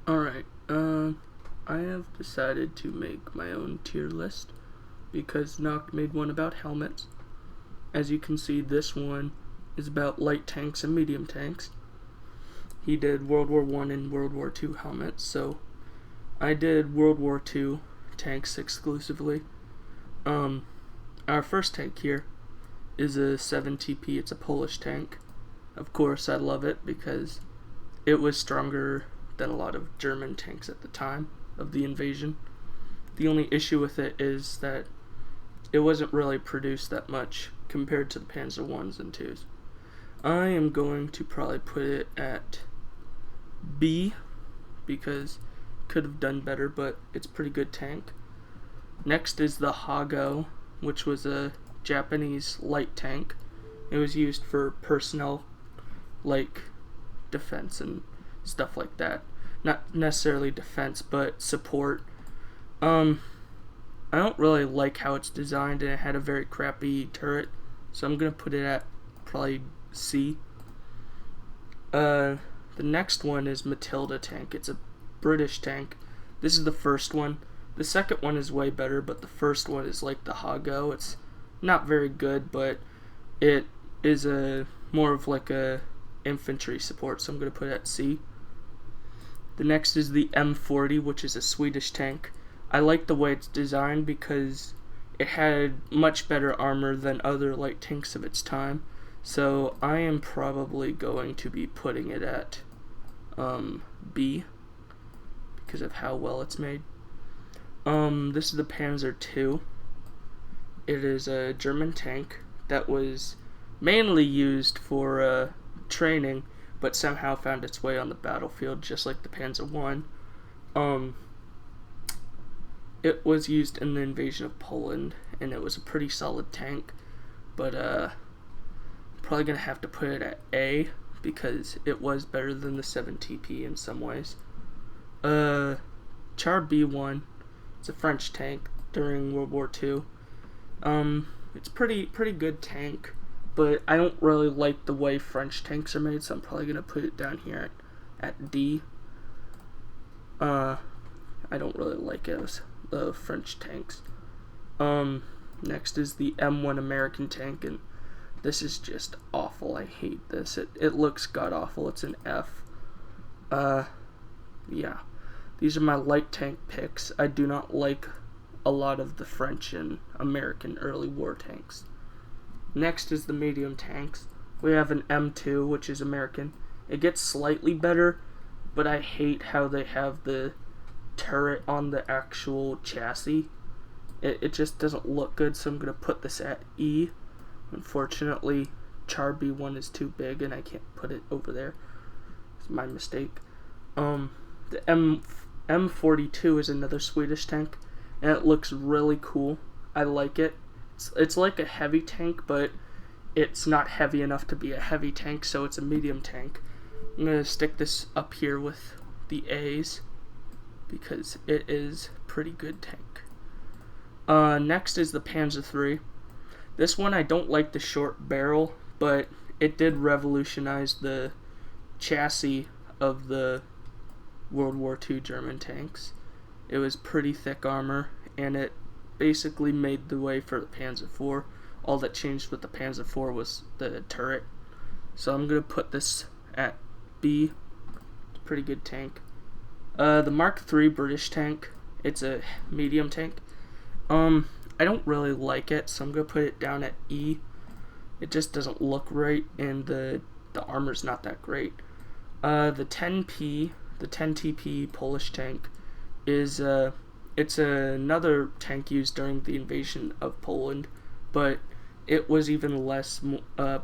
Alright, I have decided to make my own tier list because Noct made one about helmets. As you can see, this one is about light tanks and medium tanks. He did World War I and World War II helmets, so I did World War II tanks exclusively. Our first tank here is a 7TP. It's a Polish tank. Of course, I love it because it was stronger than a lot of German tanks at the time of the invasion. The only issue with it is that it wasn't really produced that much compared to the Panzer 1s and 2s. I am going to probably put it at B because could have done better, but it's a pretty good tank. Next is the Hago, which was a Japanese light tank. It was used for personnel like defense and stuff like that. Not necessarily defense, but support. I don't really like how it's designed, and it had a very crappy turret, so I'm gonna put it at probably C. The next one is Matilda tank. It's a British tank. This is the first one. The second one is way better, but the first one is like the Hago. It's not very good, but it is a more of like a infantry support, so I'm gonna put it at C. The next is the M40, which is a Swedish tank. I like the way it's designed because it had much better armor than other light tanks of its time. So I am probably going to be putting it at B because of how well it's made. This is the Panzer II. It is a German tank that was mainly used for training, but somehow found its way on the battlefield, just like the Panzer I. It was used in the invasion of Poland, and it was a pretty solid tank, but probably gonna have to put it at A because it was better than the 7TP in some ways. Char B1, it's a French tank during World War II. It's pretty good tank, but I don't really like the way French tanks are made, so I'm probably gonna put it down here at D. I don't really like it, the French tanks. Next is the M1 American tank, and this is just awful. I hate this. It looks god awful. It's an F. Yeah. These are my light tank picks. I do not like a lot of the French and American early war tanks. Next is the medium tanks. We have an M2, which is American. It gets slightly better, but I hate how they have the turret on the actual chassis. It just doesn't look good, so I'm going to put this at E. Unfortunately, Char B1 is too big, and I can't put it over there. It's my mistake. The M42 is another Swedish tank, and it looks really cool. I like it. It's like a heavy tank, but it's not heavy enough to be a heavy tank, so it's a medium tank. I'm going to stick this up here with the A's because it is a pretty good tank. Next is the Panzer III. This one, I don't like the short barrel, but it did revolutionize the chassis of the World War II German tanks. It was pretty thick armor, and it basically made the way for the Panzer IV. All that changed with the Panzer IV was the turret. So I'm going to put this at B. It's a pretty good tank. The Mark III British tank. It's a medium tank. I don't really like it, so I'm going to put it down at E. It just doesn't look right, and the armor's not that great. The 10P, the 10TP Polish tank, is it's another tank used during the invasion of Poland, but it was even less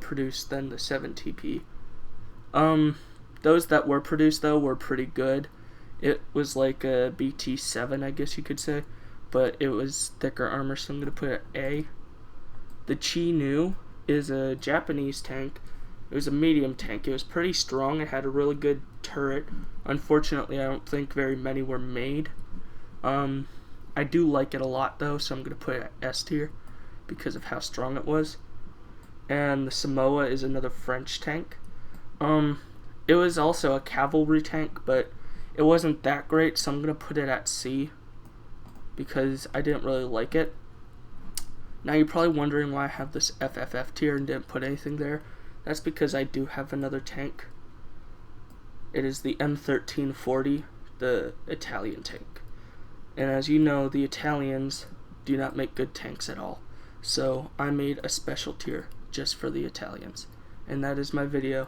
produced than the 7TP. Those that were produced, though, were pretty good. It was like a BT7, I guess you could say, but it was thicker armor, so I'm going to put it at A. The Chi-Nu is a Japanese tank. It was a medium tank. It was pretty strong. It had a really good turret. Unfortunately, I don't think very many were made. I do like it a lot, though, so I'm going to put it at S tier because of how strong it was. And the Samoa is another French tank. It was also a cavalry tank, but It wasn't that great, so I'm going to put it at C because I didn't really like it. Now you're probably wondering why I have this FFF tier and didn't put anything there. That's because I do have another tank. It is the M1340, the Italian tank. And as you know, the Italians do not make good tanks at all. So I made a special tier just for the Italians. And that is my video.